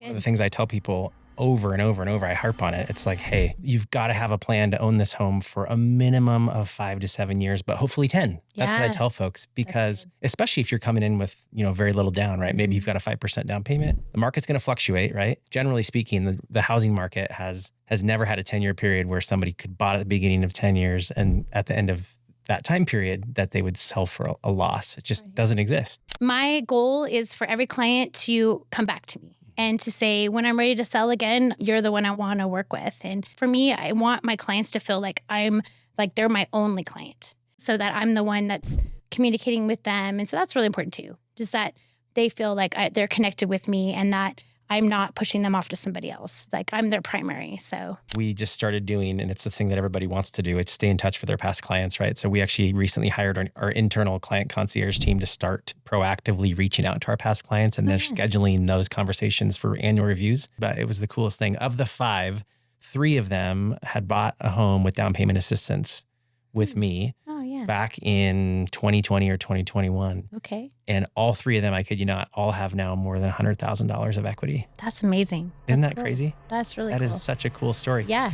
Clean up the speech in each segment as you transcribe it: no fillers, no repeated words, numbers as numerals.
One of the things I tell people over and over and over, I harp on it. It's like, hey, you've got to have a plan to own this home for a minimum of 5 to 7 years, but hopefully 10. That's what I tell folks, because especially if you're coming in with, very little down, right? Maybe you've got a 5% down payment. The market's going to fluctuate, right? Generally speaking, the housing market has never had a 10-year period where somebody could buy at the beginning of 10 years and at the end of that time period that they would sell for a loss. It just doesn't exist. My goal is for every client to come back to me and to say, when I'm ready to sell again, you're the one I want to work with. And for me, I want my clients to feel like they're my only client, so that I'm the one that's communicating with them. And so that's really important too, just that they feel like they're connected with me and that I'm not pushing them off to somebody else. Like, I'm their primary. So we just started doing, and it's the thing that everybody wants to do, it's stay in touch with their past clients, right? So we actually recently hired our internal client concierge team to start proactively reaching out to our past clients, and they're scheduling those conversations for annual reviews. But it was the coolest thing. Of the 5, 3 of them had bought a home with down payment assistance with me back in 2020 or 2021. Okay. And all 3 of them, I kid you not, all have now more than $100,000 of equity. That's amazing. Isn't that crazy? That's really cool. That is such a cool story. Yeah.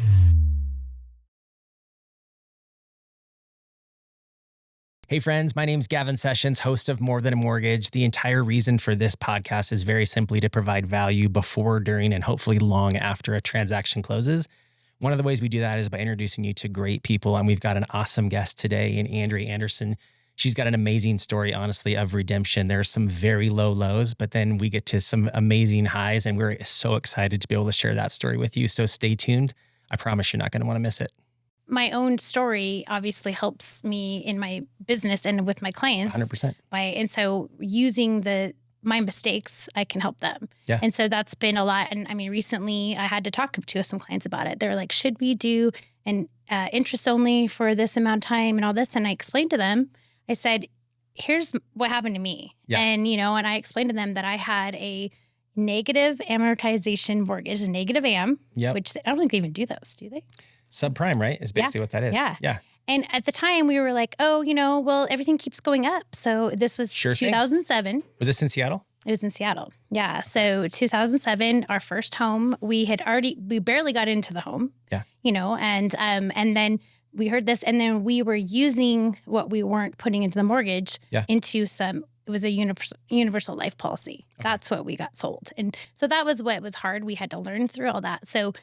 Hey friends, my name's Gavin Sessions, host of More Than a Mortgage. The entire reason for this podcast is very simply to provide value before, during, and hopefully long after a transaction closes. One of the ways we do that is by introducing you to great people. And we've got an awesome guest today in Andrea Anderson. She's got an amazing story, honestly, of redemption. There are some very low lows, but then we get to some amazing highs. And we're so excited to be able to share that story with you. So stay tuned. I promise you're not going to want to miss it. My own story obviously helps me in my business and with my clients. 100%. And so using my mistakes, I can help them. Yeah. And so that's been a lot. And I mean, recently I had to talk to some clients about it. They're like, should we do an interest only for this amount of time and all this? And I explained to them, I said, here's what happened to me. Yeah. And, and I explained to them that I had a negative amortization mortgage, a negative AM, which I don't think they even do those, do they? Subprime, right? Is basically what that is. Yeah. Yeah. And at the time we were like, oh, well, everything keeps going up. So this was 2007. Was this in Seattle? It was in Seattle. Yeah. So 2007, our first home, we barely got into the home. Yeah. And then we heard this, and then we were using what we weren't putting into the mortgage into it was a universal life policy. Okay. That's what we got sold. And so that was what was hard. We had to learn through all that. So,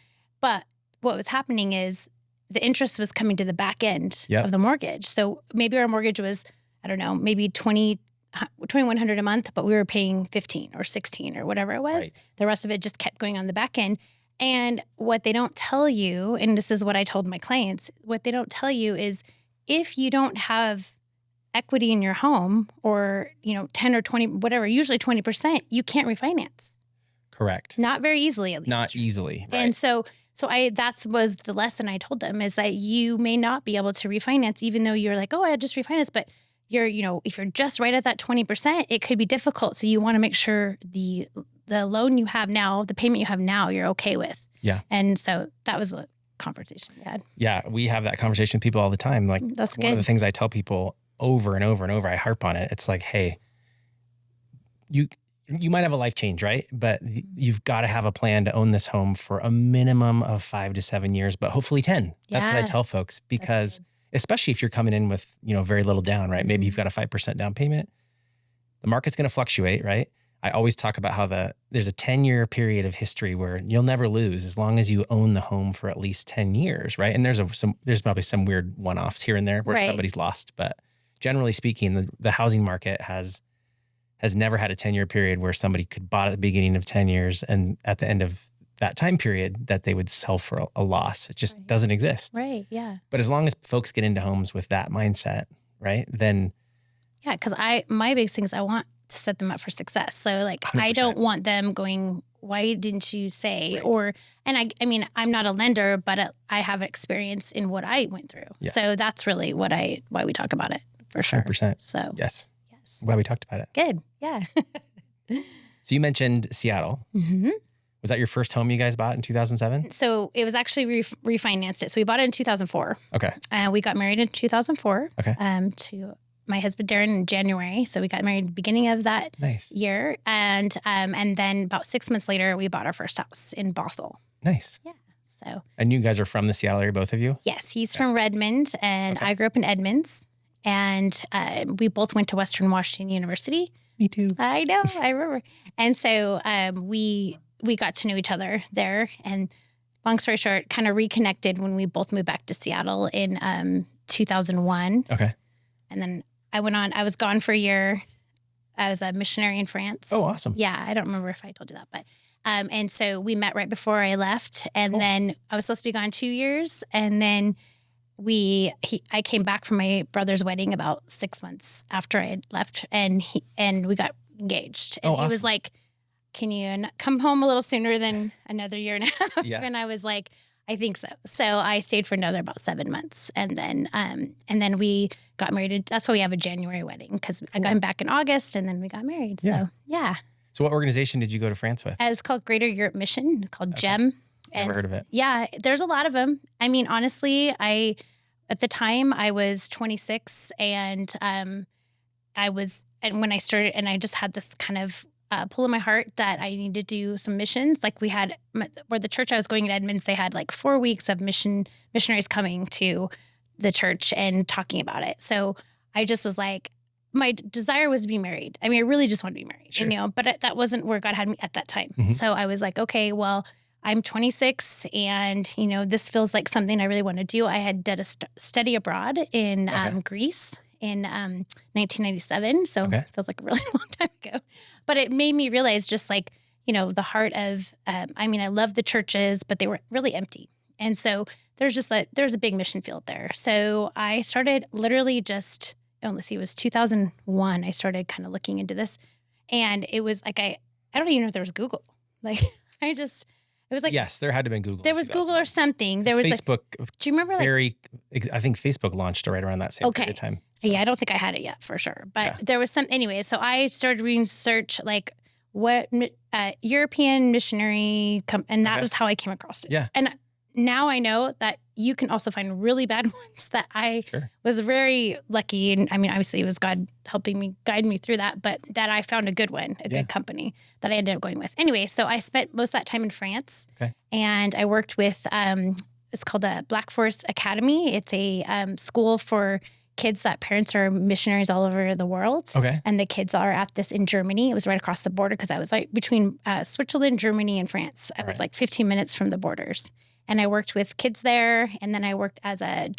but what was happening is the interest was coming to the back end of the mortgage. So maybe our mortgage was, I don't know, maybe $2,100 a month, but we were paying $15 or $16 or whatever it was. Right. The rest of it just kept going on the back end. And what they don't tell you, and this is what I told my clients, what they don't tell you is if you don't have equity in your home or, 10 or 20, whatever, usually 20%, you can't refinance. Correct. Not very easily, at least. Not easily. Right. And so that was the lesson I told them, is that you may not be able to refinance, even though you're like, oh, I just refinance, but if you're just right at that 20%, it could be difficult. So you want to make sure the loan you have now, the payment you have now, you're okay with. Yeah. And so that was a conversation we had. Yeah. We have that conversation with people all the time. Like, that's good. One of the things I tell people over and over and over, I harp on it. It's like, hey, you might have a life change, right? But you've got to have a plan to own this home for a minimum of 5 to 7 years, but hopefully 10. That's what I tell folks, because especially if you're coming in with, very little down, right? Maybe you've got a 5% down payment. The market's going to fluctuate, right? I always talk about how there's a 10-year period of history where you'll never lose as long as you own the home for at least 10 years, right? And there's probably some weird one-offs here and there where somebody's lost, but generally speaking, the housing market has never had a 10-year period where somebody could buy at the beginning of 10 years and at the end of that time period that they would sell for a loss. It just doesn't exist. Right, yeah. But as long as folks get into homes with that mindset, right, then... Yeah, because my biggest thing is I want to set them up for success. So 100%. I don't want them going, why didn't you say? Right. I mean, I'm not a lender, but I have experience in what I went through. Yes. So that's really why we talk about it, for sure. 100%. So yes. Glad we talked about it. Good. Yeah. So you mentioned Seattle. Mm-hmm. Was that your first home you guys bought in 2007? So it was actually refinanced it. So we bought it in 2004. Okay. We got married in 2004. Okay. my husband Darren in January. So we got married at the beginning of that year. And then about 6 months later, we bought our first house in Bothell. Nice. Yeah. So. And you guys are from the Seattle area, both of you? Yes. He's from Redmond and I grew up in Edmonds. And we both went to Western Washington University. Me too. I know. I remember. And so we got to know each other there. And long story short, kind of reconnected when we both moved back to Seattle in 2001. Okay. And then I was gone for a year. I was a missionary in France. Oh, awesome. Yeah. I don't remember if I told you that, but, and so we met right before I left. And then I was supposed to be gone 2 years. And then I came back from my brother's wedding about 6 months after I had left and we got engaged. And he was like, can you come home a little sooner than another year and a half? Yeah. And I was like, I think so. So I stayed for another about 7 months. And then we got married. That's why we have a January wedding because I got him back in August and then we got married. So yeah. So what organization did you go to France with? It was called Greater Europe Mission, called GEM. Never heard of it. Yeah. There's a lot of them. I mean, honestly, at the time I was 26 and when I started and I just had this kind of pull in my heart that I need to do some missions. Like we had, where the church I was going in Edmonds, they had like 4 weeks of missionaries coming to the church and talking about it. So I just was like, my desire was to be married. I mean, I really just wanted to be married, sure. But that wasn't where God had me at that time. Mm-hmm. So I was like, okay, well, I'm 26. And, this feels like something I really want to do. I had did a study abroad in Greece in 1997. So it feels like a really long time ago. But it made me realize just like, the heart of, I love the churches, but they were really empty. And so there's a big mission field there. So I started literally it was 2001. I started kind of looking into this and it was like, I don't even know if there was Google. Like it was like, yes, there had to have been Google. There was Google or something. There was Facebook. Do you remember? I think Facebook launched right around that same period of time. So. Yeah, I don't think I had it yet for sure, but there was some anyway. So I started research like what European missionary, and that was how I came across it. Yeah, and now I know that you can also find really bad ones that I was very lucky. And obviously it was God helping me guide me through that, but that I found a good one, a good company that I ended up going with. Anyway, so I spent most of that time in France and I worked with, it's called a Black Forest Academy. It's a school for kids that parents are missionaries all over the world. Okay. And the kids are at this in Germany. It was right across the border because I was like between Switzerland, Germany, and France. I was like 15 minutes from the borders. And I worked with kids there. And then I worked as a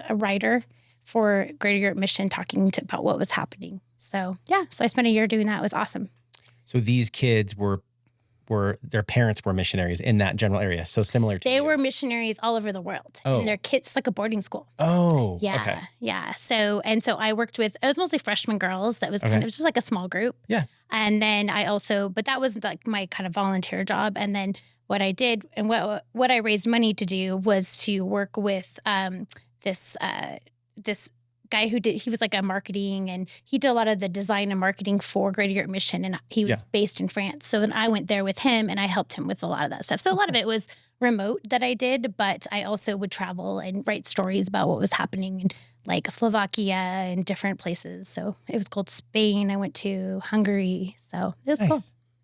writer for Greater Europe Mission talking about what was happening. So, so I spent a year doing that. It was awesome. So these kids their parents were missionaries in that general area. So similar to They were missionaries all over the world. Oh. And their kids, it's like a boarding school. Oh, yeah. Okay. Yeah. So I worked with, it was mostly freshman girls. That was it was just like a small group. Yeah. And then but that was like my kind of volunteer job. And then what I did and what I raised money to do was to work with this guy he was like a marketing and he did a lot of the design and marketing for Greater Europe Mission and he was based in France. So then I went there with him and I helped him with a lot of that stuff. So a lot of it was remote that I did, but I also would travel and write stories about what was happening in like Slovakia and different places. So it was called Spain. I went to Hungary. So it was cool.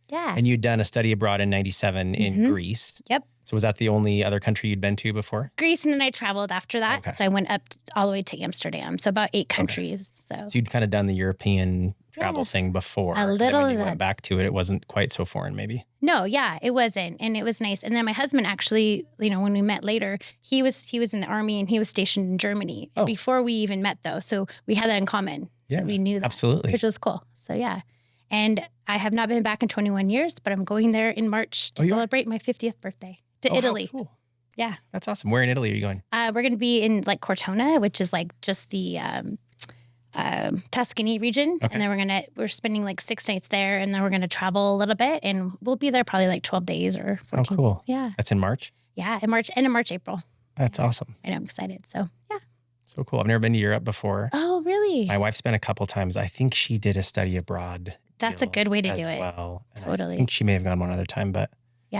Yeah. And you'd done a study abroad in 97 in Greece. Yep. So was that the only other country you'd been to before? Greece, and then I traveled after that. Okay. So I went up all the way to Amsterdam. So about 8 countries. So you'd kind of done the European travel thing before. A little. When you went back to it, it wasn't quite so foreign maybe. No, yeah, it wasn't. And it was nice. And then my husband actually, when we met later, he was in the Army and he was stationed in Germany before we even met though. So we had that in common. Yeah, we knew that. Absolutely. Which was cool. So yeah. And I have not been back in 21 years, but I'm going there in March to celebrate my 50th birthday to Italy. How cool. Yeah. That's awesome. Where in Italy are you going? We're going to be in like Cortona, which is like just the Tuscany region. Okay. And then we're spending like 6 nights there and then we're going to travel a little bit and we'll be there probably like 12 days or 14 Oh, cool. days. Yeah. That's in March? Yeah. In March, April. That's awesome. I know, I'm excited. So yeah. So cool. I've never been to Europe before. Oh, really? My wife's been a couple times. I think she did a study abroad. That's a good way to do it. Well, totally. I think she may have gone one other time, but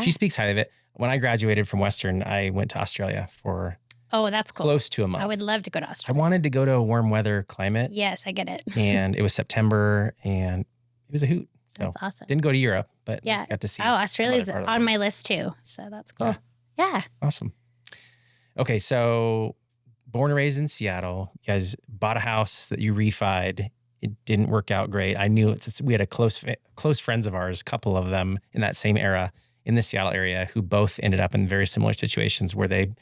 she speaks highly of it. When I graduated from Western, I went to Australia for Oh, that's cool. Close to a month. I would love to go to I Australia. wanted to go to a warm weather climate. Yes, I get it. And it was September and it was a hoot. So That's awesome. Didn't go to Europe, but Yeah. got to see. Oh, Australia's on my list too. So that's cool. Yeah. Awesome. Okay. So born and raised in Seattle, you guys bought a house that you refied. It didn't work out great. I knew we had a close friends of ours, a couple of them in that same era in the Seattle area, who both ended up in very similar situations where they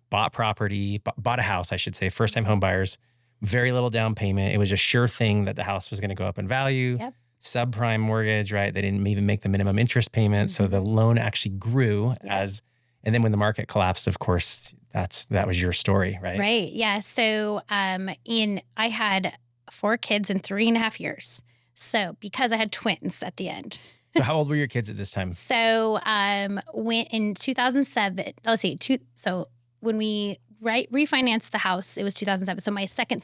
bought property, bought a house, I should say, first time home buyers, very little down payment. It was a sure thing that the house was going to go up in value. Yep. Subprime mortgage, right? They didn't even make the minimum interest payment. So the loan actually grew and then when the market collapsed, of course, that was your story, right? Right. Yeah. So I had 4 kids in 3.5 years. So because I had twins at the end. So how old were your kids at this time? So when in 2007, so when we refinanced the house, it was 2007. So my second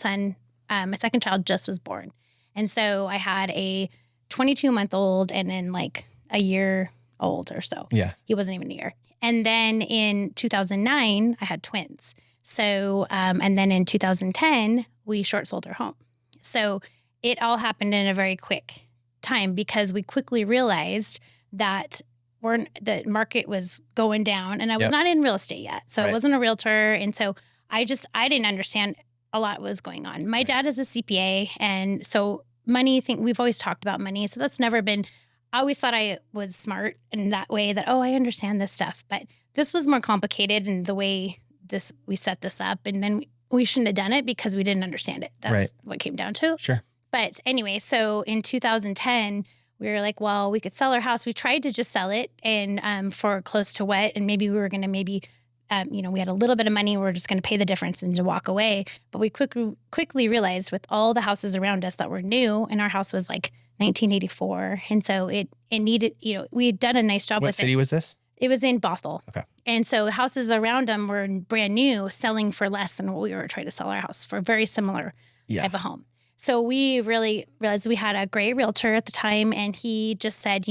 child just was born. And so I had a 22-month-old and then like a year old or so. Yeah. He wasn't even a year. And then in 2009, I had twins. So, and then in 2010, we short sold our home. So it all happened in a very quick time because we quickly realized that the market was going down and I was not in real estate yet. So I wasn't a realtor. And so I didn't understand a lot was going on. My dad is a CPA. And so we've always talked about money. So that's never been, I always thought I was smart in that way that, I understand this stuff. But this was more complicated in the way we set this up. And then we shouldn't have done it because we didn't understand it. That's what it came down to. Sure. But anyway, so in 2010, we were like, well, we could sell our house. We tried to just sell it and for close to what, and maybe we were going to we had a little bit of money. We were just going to pay the difference and to walk away. But we quickly realized with all the houses around us that were new, and our house was like 1984, and so it needed, we had done a nice job with it. What city was this? It was in Bothell. Okay. And so houses around them were brand new, selling for less than what we were trying to sell our house for, a very similar type of home. So we really realized we had a great realtor at the time, and he just said,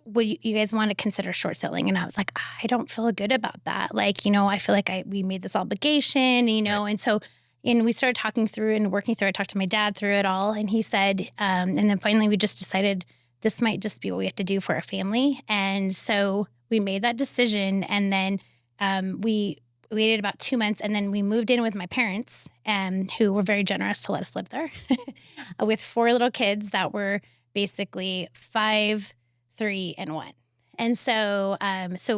would you guys want to consider short selling? And I was like, I don't feel good about that. Like, I feel like we made this obligation, and so, and we started talking through and working through. I talked to my dad through it all, and he said, and then finally we just decided this might just be what we have to do for our family. And so we made that decision, and then we waited about 2 months, and then we moved in with my parents, who were very generous to let us live there, with 4 little kids that were basically 5, 3, and 1. And so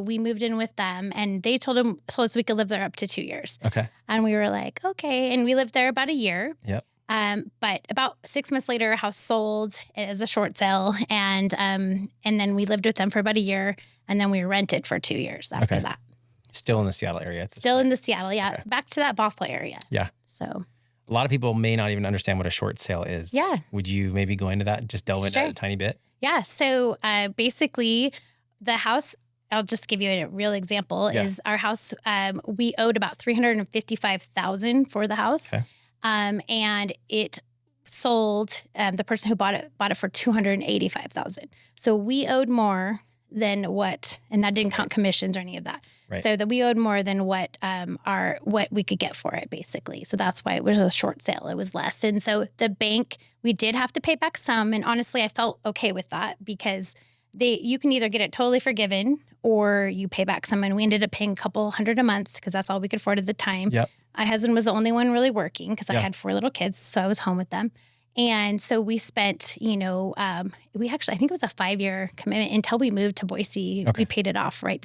we moved in with them, and they told us we could live there up to 2 years. Okay. And we were like, okay. And we lived there about a year. Yep. But about 6 months later, our house sold as a short sale. And then we lived with them for about a year, and then we rented for 2 years after that. Still in the Seattle area. Still in the Seattle, yeah. Okay. Back to that Bothell area. Yeah. So a lot of people may not even understand what a short sale is. Yeah. Would you maybe go into that and just delve into that a tiny bit? Yeah. So basically the house, I'll just give you a real example, is our house, we owed about $355,000 for the house. Okay. And it sold, the person who bought it for $285,000. So we owed more than what, and that didn't count commissions or any of that. Right. So that we owed more than what what we could get for it, basically. So that's why it was a short sale. It was less. And so the bank, we did have to pay back some. And honestly, I felt okay with that because you can either get it totally forgiven or you pay back some. And we ended up paying a couple $100 a month because that's all we could afford at the time. Yep. My husband was the only one really working because I had 4 little kids. So I was home with them. And so we spent, I think it was a 5-year commitment until we moved to Boise. Okay. We paid it off right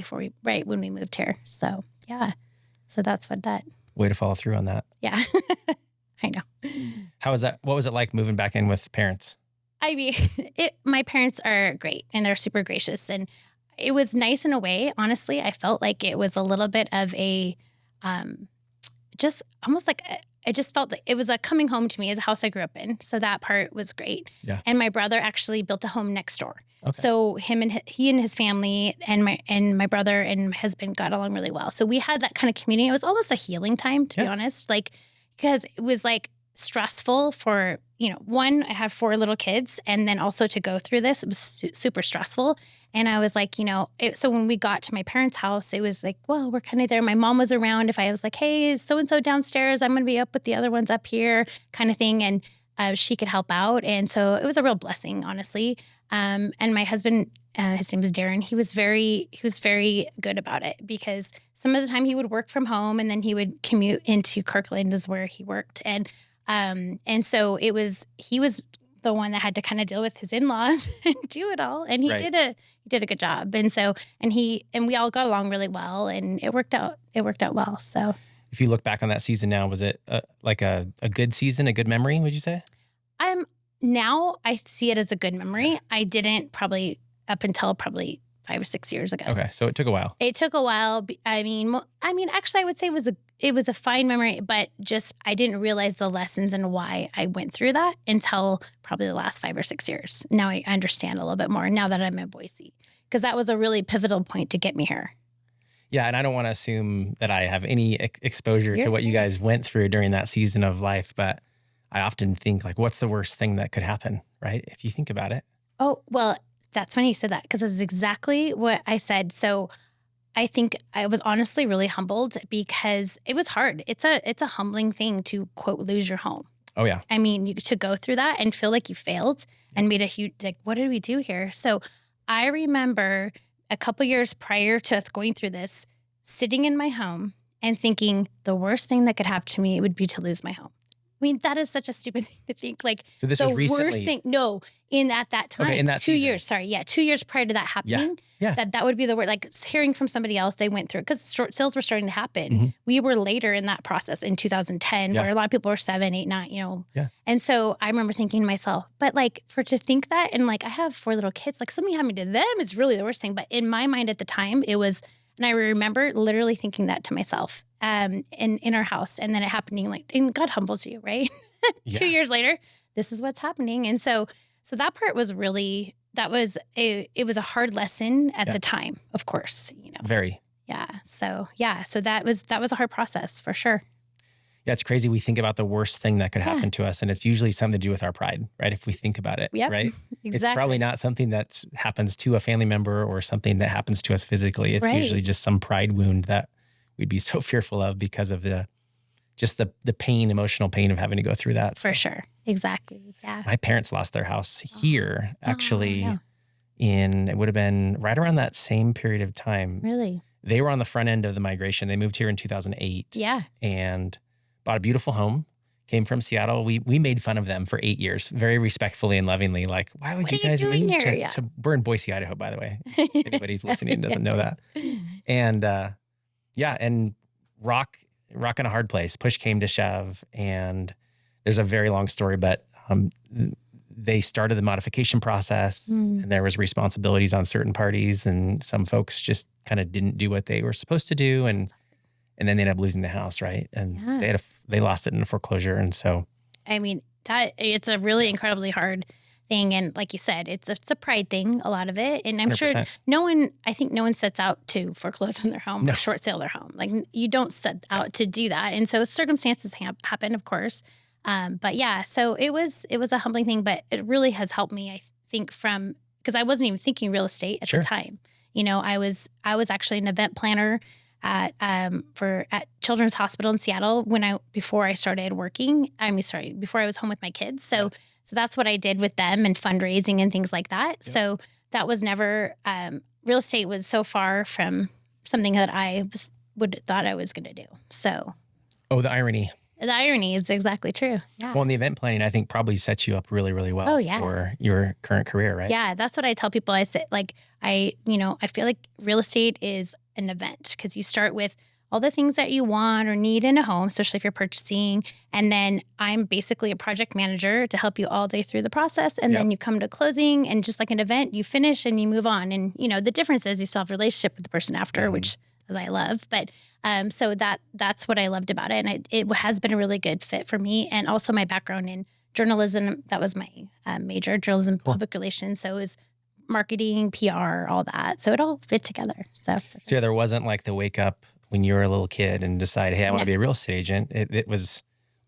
when we moved here. So, yeah. So that's way to follow through on that. Yeah. I know. How was that? What was it like moving back in with parents? I mean, my parents are great and they're super gracious, and it was nice in a way. Honestly, I felt like it was a little bit of a, just almost like I just felt like it was a coming home to me as a house I grew up in. So that part was great. Yeah. And my brother actually built a home next door. Okay. So he and his family and my brother and my husband got along really well. So we had that kind of community. It was almost a healing time, to be honest. Like, because it was like stressful for, one, I have 4 little kids, and then also to go through this, it was super stressful. And I was like, so when we got to my parents' house, it was like, well, we're kind of there. My mom was around. If I was like, hey, so-and-so downstairs, I'm going to be up with the other ones up here kind of thing. And she could help out. And so it was a real blessing, honestly. And my husband, his name was Darren. He was very good about it, because some of the time he would work from home and then he would commute into Kirkland, is where he worked. And so he was the one that had to kind of deal with his in-laws and do it all. And he did a good job. And so, and we all got along really well, and it worked out well. So if you look back on that season now, was it like a good season, a good memory, would you say? Now I see it as a good memory. I didn't probably up until 5 or 6 years ago. Okay. So it took a while. It took a while. I mean, actually I would say it was a fine memory, but just, I didn't realize the lessons and why I went through that until probably the last 5 or 6 years. Now I understand a little bit more now that I'm in Boise, because that was a really pivotal point to get me here. Yeah. And I don't want to assume that I have any exposure to what you guys went through during that season of life, but I often think, like, what's the worst thing that could happen, right? If you think about it. Oh, well, that's funny you said that, because that's exactly what I said. So I think I was honestly really humbled, because it was hard. It's a humbling thing to, quote, lose your home. Oh, yeah. I mean, to go through that and feel like you failed and made a huge, like, what did we do here? So I remember a couple years prior to us going through this, sitting in my home and thinking the worst thing that could happen to me would be to lose my home. I mean, that is such a stupid thing to think. Like, so this the was recently. Worst thing. No, at that time, okay, in that 2 season. years. Sorry, 2 years prior to that happening. Yeah. That would be the word. Like, hearing from somebody else, they went through it, because short sales were starting to happen. Mm-hmm. We were later in that process in 2010, where a lot of people were 7, 8, 9. Yeah. And so I remember thinking to myself, but like, to think that, and like, I have 4 little kids, like, something happening to them is really the worst thing. But in my mind at the time, it was. And I remember literally thinking that to myself, in our house, and then it happening, like, and God humbles you, right? 2 years later, this is what's happening. And so that part was really, it was a hard lesson at the time, of course, Very. Yeah. So that was a hard process for sure. Yeah. It's crazy. We think about the worst thing that could happen to us, and it's usually something to do with our pride, right? If we think about it, right? Exactly. It's probably not something that happens to a family member or something that happens to us physically. It's usually just some pride wound that we'd be so fearful of because of the pain, emotional pain of having to go through that. So. For sure. Exactly. Yeah. My parents lost their house here, actually, it would have been right around that same period of time. Really? They were on the front end of the migration. They moved here in 2008. Yeah. And bought a beautiful home, came from Seattle. We made fun of them for 8 years, very respectfully and lovingly. Like, why would you guys move to we're in Boise, Idaho, by the way. If anybody's listening and doesn't know that. And and rocking a hard place. Push came to shove, and there's a very long story, but they started the modification process, and there was responsibilities on certain parties, and some folks just kind of didn't do what they were supposed to do, and then they ended up losing the house, right? And they lost it in a foreclosure, and so. I mean, it's a really incredibly hard thing, and like you said, it's a pride thing, a lot of it, and I'm 100%. Sure no one sets out to foreclose on their home or short sale their home. Like, you don't set out to do that, and so circumstances happen, of course. But yeah, so it was a humbling thing, but it really has helped me, I think, because I wasn't even thinking real estate at the time. I was actually an event planner at Children's Hospital in Seattle before I started working. Before I was home with my kids. So that's what I did with them, and fundraising and things like that. Yep. So that was never, real estate was so far from something that I thought I was going to do. So. Oh, the irony. The irony is exactly true. Yeah. Well, and the event planning, I think, probably sets you up really, really well for your current career, right? Yeah, that's what I tell people. I say, like, I feel like real estate is an event, because you start with all the things that you want or need in a home, especially if you're purchasing. And then I'm basically a project manager to help you all day through the process. And then you come to closing, and just like an event, you finish and you move on. And, the difference is you still have a relationship with the person after, which I love. But so that's what I loved about it. And it has been a really good fit for me. And also my background in journalism, that was my major, journalism, public relations. So it was marketing, PR, all that. So it all fit together. So there wasn't like the wake up when you were a little kid and decide, hey, I want to be a real estate agent. It was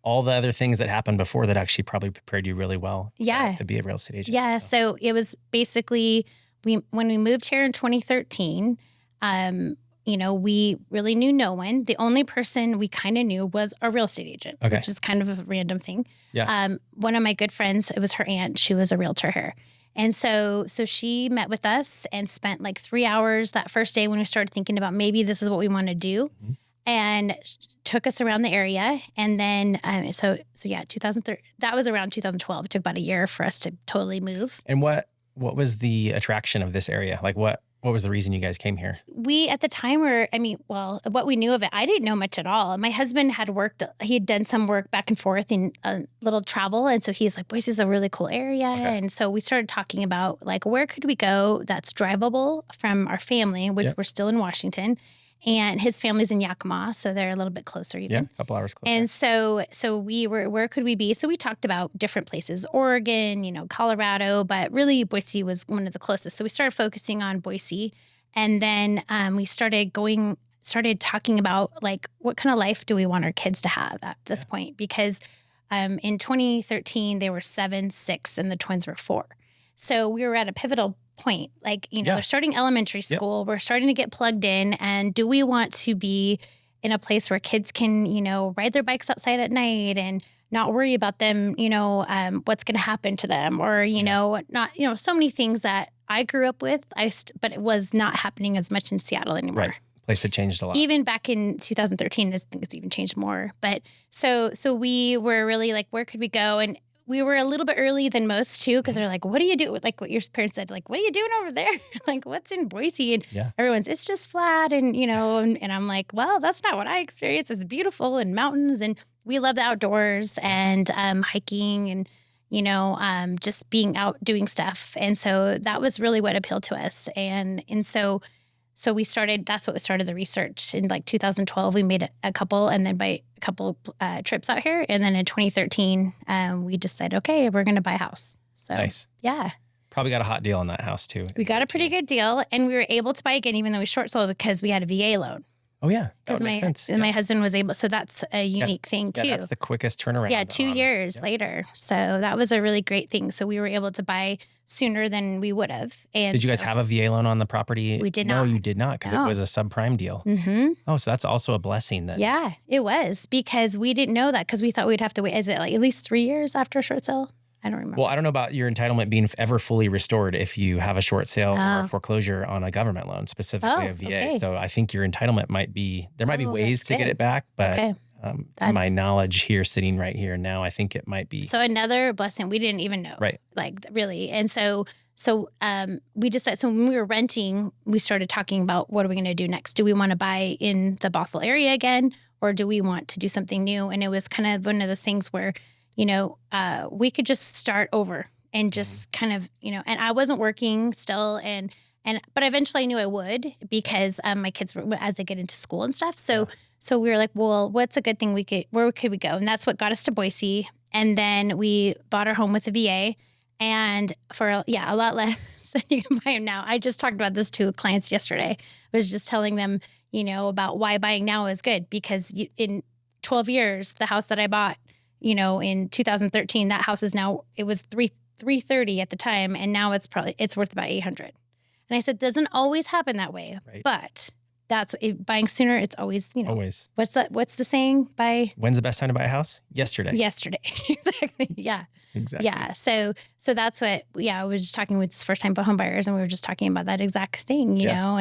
all the other things that happened before that actually probably prepared you really well to be a real estate agent. Yeah. So it was basically when we moved here in 2013, we really knew no one. The only person we kind of knew was a real estate agent, which is kind of a random thing. Yeah. One of my good friends, it was her aunt. She was a realtor here. And so she met with us and spent like 3 hours that first day when we started thinking about maybe this is what we want to do. Mm-hmm. And took us around the area. And then, 2013, that was around 2012. It took about a year for us to totally move. And what was the attraction of this area? Like what was the reason you guys came here? We, at the time what we knew of it, I didn't know much at all. My husband had done some work back and forth in a little travel. And so he's like, Boise is a really cool area. Okay. And so we started talking about like, where could we go that's drivable from our family, which we're still in Washington. And his family's in Yakima, so they're a little bit closer even. Yeah, a couple hours closer. And so we were, where could we be? So we talked about different places, Oregon, Colorado, but really Boise was one of the closest. So we started focusing on Boise. And then we started talking about like, what kind of life do we want our kids to have at this point? Because in 2013, they were 7, 6, and the twins were 4. So we were at a pivotal point. Like, they're starting elementary school. We're starting to get plugged in. And do we want to be in a place where kids can, ride their bikes outside at night and not worry about them, what's going to happen to them or, not, so many things that I grew up with, but it was not happening as much in Seattle anymore. Right. Place had changed a lot. Even back in 2013, I think it's even changed more. But so we were really like, where could we go? And we were a little bit early than most too, because they're like, what do you do? Like what your parents said, like, what are you doing over there? Like, what's in Boise? And everyone's, it's just flat. And, and I'm like, well, that's not what I experienced. It's beautiful and mountains. And we love the outdoors and hiking and, just being out doing stuff. And so that was really what appealed to us. And so we started, that's what started the research. In like 2012, we made a couple, and then by a couple trips out here. And then in 2013, we decided, okay, we're going to buy a house. So nice. Yeah. Probably got a hot deal on that house too. We got a pretty good deal, and we were able to buy again, even though we short sold, because we had a VA loan. Oh yeah. Because my husband was able, so that's a unique thing too. Yeah, that's the quickest turnaround. Yeah, 2 years later. So that was a really great thing. So we were able to buy sooner than we would have. And did you guys have a VA loan on the property? We did not. No, you did not, because it was a subprime deal. Mm-hmm. Oh, so that's also a blessing then. Yeah, it was, because we didn't know that, because we thought we'd have to wait. Is it like at least 3 years after a short sale? I don't remember. Well, I don't know about your entitlement being ever fully restored if you have a short sale or a foreclosure on a government loan, specifically a VA. Okay. So I think your entitlement might be ways to get it back, but to my knowledge here, sitting right here now, I think it might be. So another blessing we didn't even know. Right. Like really. And so we decided, so when we were renting, we started talking about what are we going to do next? Do we want to buy in the Bothell area again, or do we want to do something new? And it was kind of one of those things where, we could just start over and just kind of, and I wasn't working still. But eventually I knew I would, because my kids were, as they get into school and stuff. So we were like, well, what's a good thing where could we go? And that's what got us to Boise. And then we bought our home with a VA, and for a lot less than you can buy them now. I just talked about this to clients yesterday. I was just telling them, about why buying now is good, because in 12 years, the house that I bought, in 2013, that house is now, it was $330 at the time, and now it's worth about $800. And I said, doesn't always happen that way, right. But that's buying sooner. It's always, always. What's the saying? When's the best time to buy a house? Yesterday. Exactly. Yeah. Exactly. Yeah. So that's what, I was just talking with first time home buyers, and we were just talking about that exact thing, you know?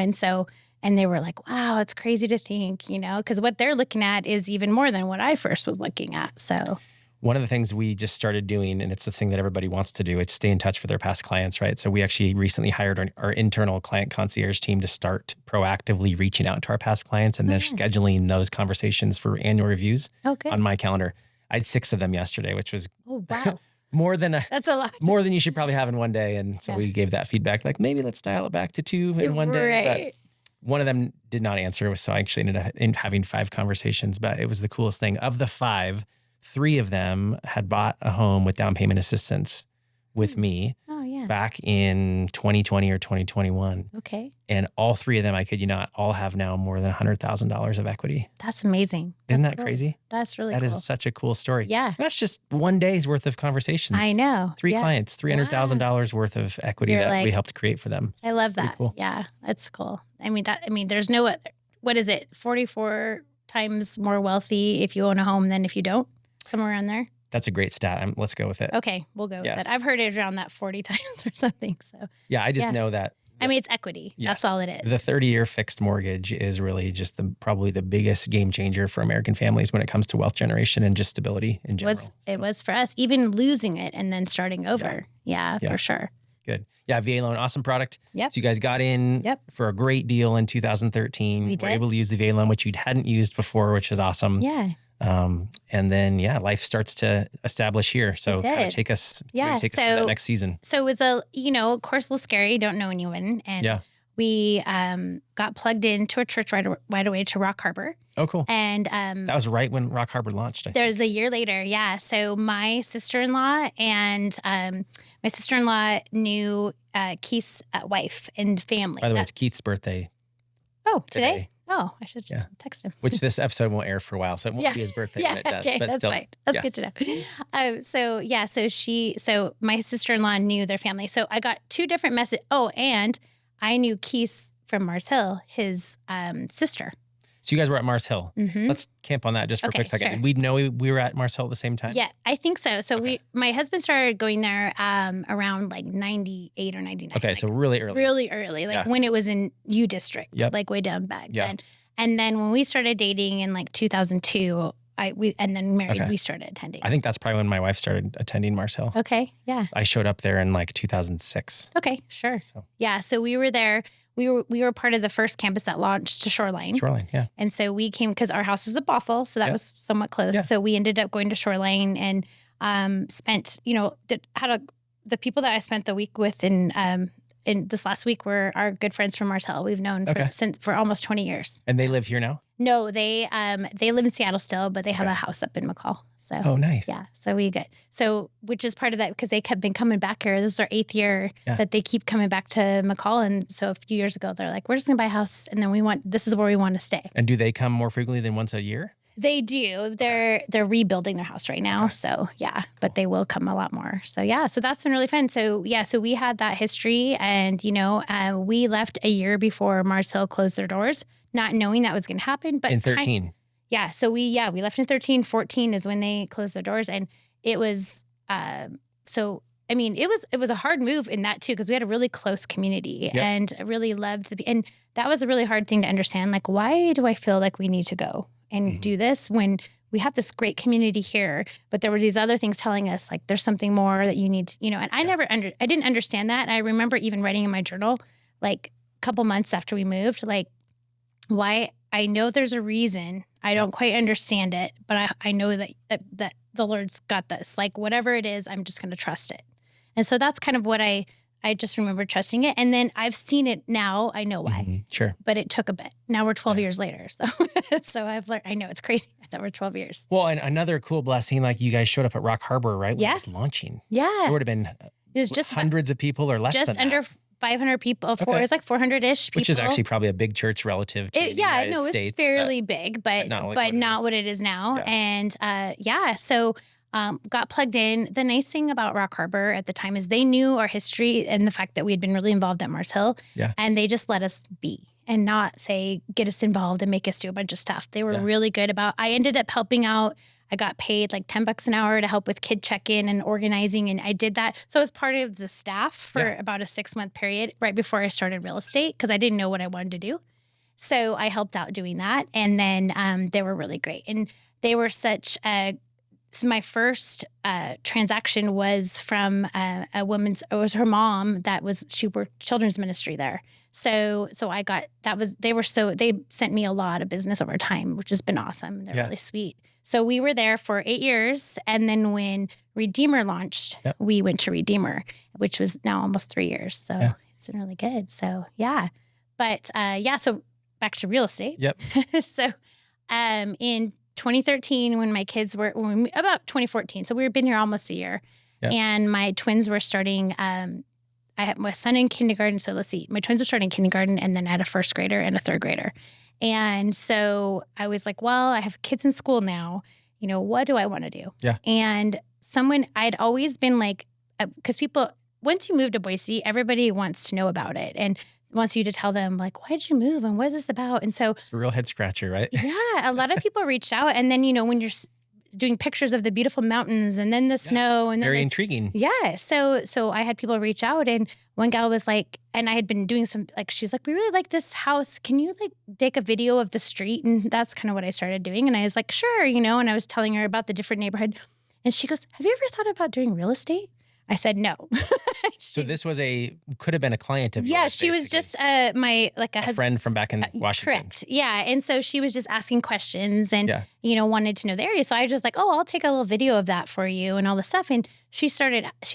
And they were like, wow, it's crazy to think, because what they're looking at is even more than what I first was looking at. So one of the things we just started doing, and it's the thing that everybody wants to do, it's stay in touch with their past clients, right? So we actually recently hired our internal client concierge team to start proactively reaching out to our past clients, and they're scheduling those conversations for annual reviews on my calendar. I had 6 of them yesterday, which was that's a lot. More than you should probably have in one day. And so we gave that feedback, like maybe let's dial it back to 2 in one day. Right. But one of them did not answer, so I actually ended up having 5 conversations. But it was the coolest thing. Of the 5, 3 of them had bought a home with down payment assistance with me. Oh, yeah. back in 2020 or 2021. Okay. And all three of them, I kid you not, all have now more than $100,000 of equity. That's amazing. Isn't that crazy? That's really cool. That is such a cool story. Yeah. And that's just one day's worth of conversations. I know. 3 clients, $300,000 worth of equity that we helped create for them. I love that. Cool. Yeah, that's cool. There's no other, what is it? 44 times more wealthy if you own a home than if you don't, somewhere around there. That's a great stat. Let's go with it. Okay, we'll go with it. I've heard it around that 40 times or something. So yeah, I just know that. It's equity. Yes, that's all it is. The 30-year fixed mortgage is really just probably the biggest game changer for American families when it comes to wealth generation and just stability in general. It was for us, even losing it and then starting over. Yeah, for sure. Good. Yeah, VA loan, awesome product. Yep. So you guys got in for a great deal in 2013. We did. Were able to use the VA loan, which you hadn't used before, which is awesome. Yeah. And then, life starts to establish here. So kind of take us through that next season. So it was of course, a little scary. Don't know anyone. And we got plugged into a church right away to Rock Harbor. Oh, cool. And that was right when Rock Harbor launched. There's a year later. Yeah. So my sister-in-law knew Keith's wife and family. By the way, it's Keith's birthday. Oh, today? Oh, I should text him. Which this episode won't air for a while, so it won't be his birthday when it does. Okay, but that's still, fine. That's good to know. So my sister-in-law knew their family. So I got 2 different messages. Oh, and I knew Keith from Mars Hill, his sister. So you guys were at Mars Hill. Mm-hmm. Let's camp on that just for a quick second. Sure. Did we know we were at Mars Hill at the same time? Yeah, I think so. So my husband started going there around like 98 or 99. Okay, so really early. Really early, when it was in U District, like way down back then. And then when we started dating in like 2002, and then married, we started attending. I think that's probably when my wife started attending Mars Hill. Okay, yeah. I showed up there in like 2006. Okay, sure. So we were there. We were part of the first campus that launched to Shoreline. Shoreline, yeah. And so we came because our house was at Bothell, so that was somewhat close. Yeah. So we ended up going to Shoreline and spent, the people that I spent the week with in this last week were our good friends from Mars Hill. We've known for almost 20 years. And they live here now? No, they live in Seattle still, but they have a house up in McCall. So nice. Yeah, so which is part of that because they have been coming back here. This is our 8th year that they keep coming back to McCall, and so a few years ago they're like, we're just gonna buy a house, and then this is where we want to stay. And do they come more frequently than once a year? They do. They're rebuilding their house right now, so but they will come a lot more. So so that's been really fun. So so we had that history, and we left a year before Mars Hill closed their doors, not knowing that was going to happen. But in 13. So we left in 13. 14 is when they closed their doors, and it was it was a hard move in that too because we had a really close community and I really loved and that was a really hard thing to understand. Like, why do I feel like we need to go and do this when we have this great community here, but there was these other things telling us like there's something more that you need to, and I didn't understand that. And I remember even writing in my journal like a couple months after we moved, like why I know there's a reason. I don't quite understand it, but I know that the Lord's got this. Like whatever it is, I'm just going to trust it. And so that's kind of what I just remember trusting it. And then I've seen it now. I know why. Mm-hmm. Sure. But it took a bit. Now we're 12 years later. So I've learned, I know it's crazy that we're 12 years. Well, and another cool blessing, like you guys showed up at Rock Harbor, right? When it was launching. Yeah. There would have been just hundreds of people or less than that. Just under 500 people. It was like 400-ish people. Which is actually probably a big church relative to the United States. It's fairly big, but not what it is now. Yeah. And so got plugged in. The nice thing about Rock Harbor at the time is they knew our history and the fact that we had been really involved at Mars Hill. Yeah. And they just let us be and not say, get us involved and make us do a bunch of stuff. They were really good about, I ended up helping out. I got paid like $10 an hour to help with kid check-in and organizing. And I did that. So I was part of the staff for about a 6-month period right before I started real estate because I didn't know what I wanted to do. So I helped out doing that. And then they were really great. And they were such so my first transaction was from a woman's, it was her mom she worked children's ministry there. So I got, they sent me a lot of business over time, which has been awesome. They're really sweet. So we were there for 8 years. And then when Redeemer launched, we went to Redeemer, which was now almost 3 years. So it's been really good. So but so back to real estate. Yep. So in 2013, when my kids were about 2014, so we were been here almost a year, and my twins were starting I had my son in kindergarten. So let's see, my twins are starting kindergarten, and then I had a first grader and a third grader. And so I was like, well, I have kids in school now. What do I want to do? Yeah. And I'd always been like, because people, once you move to Boise, everybody wants to know about it and wants you to tell them like, why did you move and what is this about? And so it's a real head scratcher, right? Yeah, a lot of people reached out, and then when you're doing pictures of the beautiful mountains and then the snow and then very intriguing. Yeah, so I had people reach out, and one gal was like, and I had been doing some she's like, we really like this house. Can you take a video of the street? And that's kind of what I started doing. And I was like, sure, and I was telling her about the different neighborhood, and she goes, have you ever thought about doing real estate? I said no. So this could have been a client of yours. Yeah, she was just a friend from back in Washington. Correct. Yeah, and so she was just asking questions and wanted to know the area. So I was just like, oh, I'll take a little video of that for you and all this stuff. And she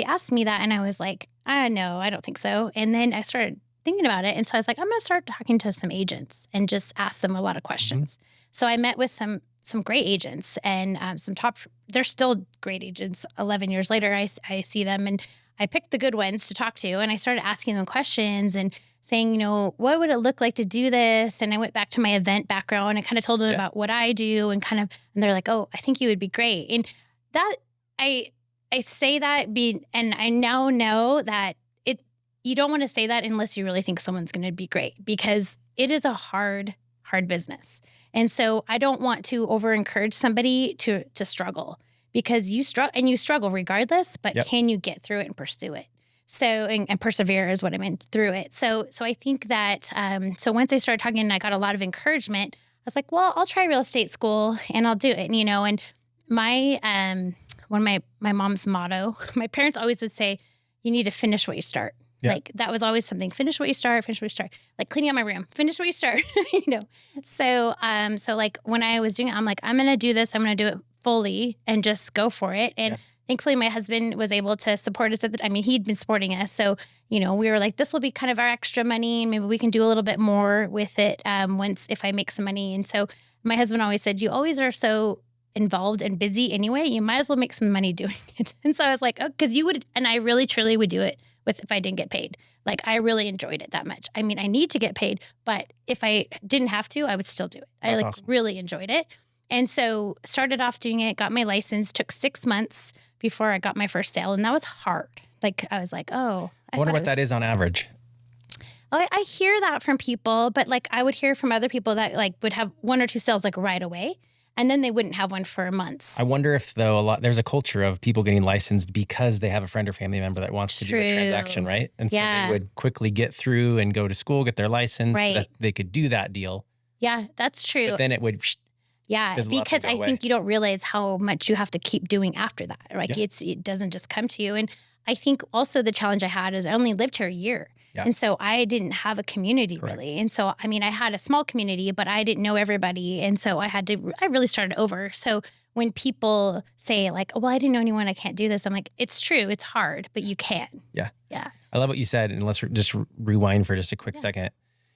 asked me that, and I was like, no, I don't think so. And then I started thinking about it, and so I was like, I'm going to start talking to some agents and just ask them a lot of questions. Mm-hmm. So I met with some great agents and some top. They're still great agents. 11 years later, I see them, and I picked the good ones to talk to, and I started asking them questions and saying, what would it look like to do this? And I went back to my event background and kind of told them about what I do, and they're like, oh, I think you would be great. And that I say that and I now know that you don't want to say that unless you really think someone's going to be great, because it is a hard business. And so I don't want to over encourage somebody to struggle, because you struggle regardless, but can you get through it and pursue it? So, and persevere is what I meant through it. So I think that, so once I started talking and I got a lot of encouragement, I was like, well, I'll try real estate school and I'll do it, and my mom's motto, my parents always would say, you need to finish what you start. Yeah. That was always something. Finish what you start. Like cleaning out my room. Finish what you start. So when I was doing it, I'm like, I'm gonna do this. I'm gonna do it fully and just go for it. And thankfully, my husband was able to support us he'd been supporting us. So we were like, this will be kind of our extra money, and maybe we can do a little bit more with it if I make some money. And so my husband always said, you always are so involved and busy anyway. You might as well make some money doing it. And so I was like, oh, because you would, and I really truly would do it if I didn't get paid. I really enjoyed it that much. I mean, I need to get paid, but if I didn't have to, I would still do it. That's awesome. Really enjoyed it. And so started off doing it, got my license, took 6 months before I got my first sale. And that was hard. I was like, oh. I wonder what that is on average. I hear that from people, but I would hear from other people that would have 1 or 2 sales right away. And then they wouldn't have one for months. I wonder if there's a culture of people getting licensed because they have a friend or family member that wants to do a transaction, right? And so they would quickly get through and go to school, get their license, so that they could do that deal. Yeah, that's true. But then it would because I think you don't realize how much you have to keep doing after that. It doesn't just come to you. And I think also the challenge I had is I only lived here a year. Yeah. And so I didn't have a community really. And so, I mean, I had a small community, but I didn't know everybody. And so I really started over. So when people say well, I didn't know anyone, I can't do this. I'm like, it's true. It's hard, but you can. Yeah. Yeah. I love what you said. And let's just rewind for just a quick second.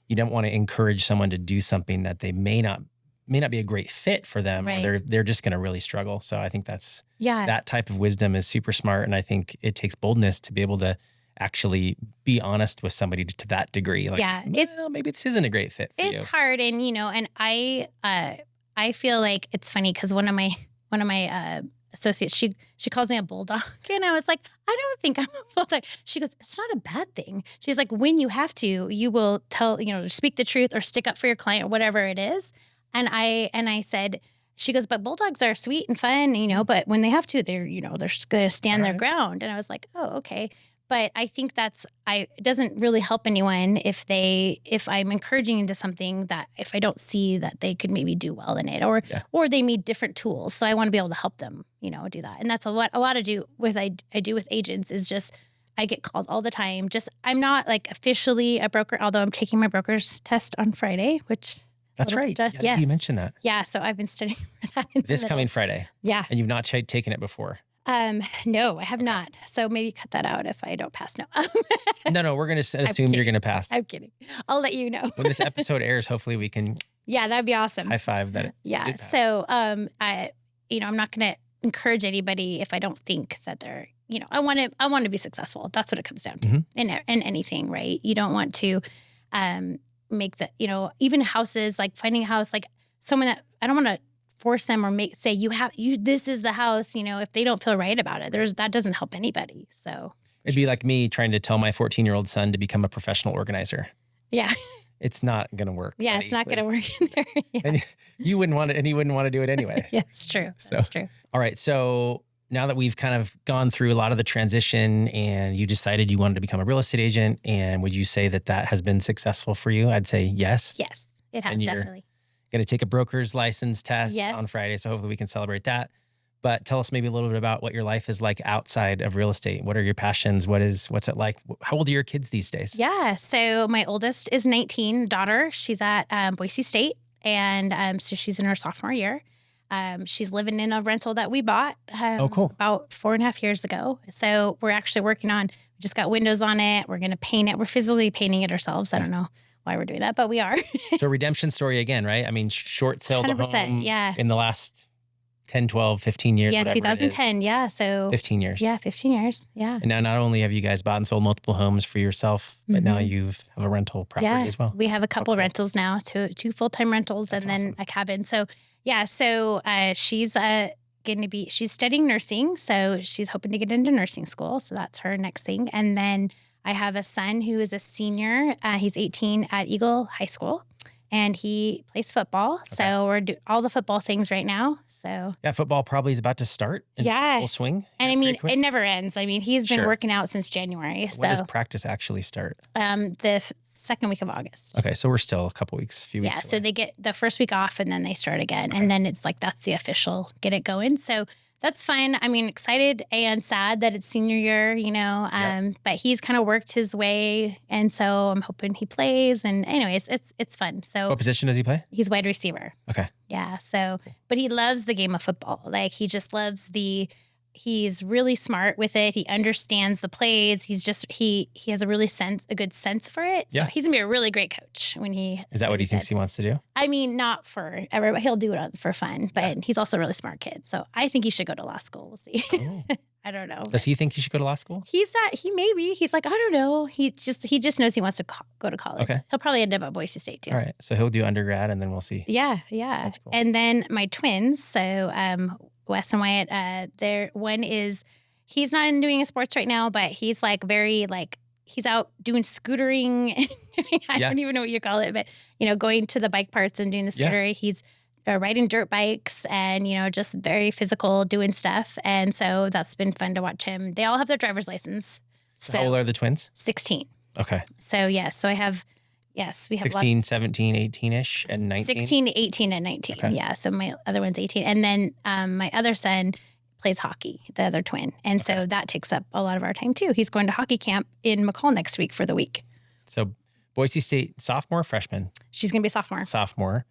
You don't want to encourage someone to do something that they may not be a great fit for them, or they're just going to really struggle. So I think that type of wisdom is super smart. And I think it takes boldness to be able to actually be honest with somebody to that degree. Maybe this isn't a great fit for you. It's hard. And, and I feel like it's funny because one of my associates, she calls me a bulldog. And I was like, I don't think I'm a bulldog. She goes, it's not a bad thing. She's like, when you have to, you will speak the truth or stick up for your client or whatever it is. And I said, she goes, but bulldogs are sweet and fun, but when they have to, they're going to stand their ground. And I was like, oh, okay. But I think it doesn't really help anyone if I'm encouraging into something that if I don't see that they could maybe do well in it or they need different tools. So I want to be able to help them, do that. And that's a lot I do with agents is just, I get calls all the time. Just, I'm not officially a broker, although I'm taking my broker's test on Friday, which that's right. Yes. You mentioned that. Yeah. So I've been studying for that. This coming Friday. Yeah. And you've not taken it before. No, I have not. So maybe cut that out if I don't pass. No. No, we're going to assume you're going to pass. I'm kidding. I'll let you know. When this episode airs, hopefully we can. Yeah, that'd be awesome. High five that. Yeah. So, I'm not going to encourage anybody if I don't think that they're I want to be successful. That's what it comes down to in anything, right? You don't want to make the, even houses, like finding a house, like someone that I don't want to force them or say this is the house, if they don't feel right about it, that doesn't help anybody. So it'd be like me trying to tell my 14-year-old son to become a professional organizer. Yeah. It's not going to work. Yeah. Buddy. It's not going to work in there. Yeah. And you wouldn't want it, and he wouldn't want to do it anyway. Yeah, it's true. That's true. All right. So now that we've kind of gone through a lot of the transition and you decided you wanted to become a real estate agent, and would you say that has been successful for you? I'd say yes. Yes, it has, and you're definitely. Going to take a broker's license test on Friday. So hopefully we can celebrate that. But tell us maybe a little bit about what your life is like outside of real estate. What are your passions? What's it like? How old are your kids these days? Yeah. So my oldest is 19, daughter. She's at Boise State. And so she's in her sophomore year. She's living in a rental that we bought cool. about 4.5 years ago. So we're actually working on, we just got windows on it. We're going to paint it. We're physically painting it ourselves. I don't know why we're doing that, but we are. So redemption story again, right? I mean, short sale the home in the last 10, 12, 15 years. Yeah, 2010. Yeah. So 15 years. Yeah, 15 years. Yeah. And now not only have you guys bought and sold multiple homes for yourself, but now you have a rental property as well. We have a couple rentals now, two full-time rentals. That's and then awesome. A cabin. So she's she's studying nursing. So she's hoping to get into nursing school. So that's her next thing. And then I have a son who is a senior. He's 18 at Eagle High School. And he plays football. Okay. So we're doing all the football things right now. So yeah, football probably is about to start in full swing. And I mean, it never ends. I mean, he's been working out since January. When does practice actually start? The second week of August. Okay. So we're still a few weeks away. So they get the first week off and then they start again. Okay. And then it's like, that's the official get it going. So that's fine. I mean, excited and sad that it's senior year, but he's kind of worked his way. And so I'm hoping he plays. And anyways, it's fun. So what position does he play? He's wide receiver. Okay. Yeah. So, but he loves the game of football. Like he just loves he's really smart with it. He understands the plays. He's just, he has a good sense for it. So he's gonna be a really great coach when is that what he thinks he wants to do? I mean, not for everybody. He'll do it for fun, but he's also a really smart kid. So I think he should go to law school. We'll see. Oh. I don't know. Does he think he should go to law school? He's like, I don't know. He just knows he wants to go to college. Okay. He'll probably end up at Boise State too. All right. So he'll do undergrad and then we'll see. Yeah. Yeah. That's cool. And then my twins. So, Wes and Wyatt, he's not doing sports right now, but he's he's out doing scootering. I don't even know what you call it, but going to the bike parts and doing the scooter. He's riding dirt bikes and, just very physical doing stuff. And so that's been fun to watch him. They all have their driver's license. So how old are the twins? 16. Okay. So we have 16, 17, 18-ish and 19? 16, 18, and 19. Okay. Yeah. So my other one's 18. And then my other son plays hockey, the other twin. And so that takes up a lot of our time too. He's going to hockey camp in McCall next week for the week. So Boise State sophomore, freshman? She's going to be a sophomore. Sophomore.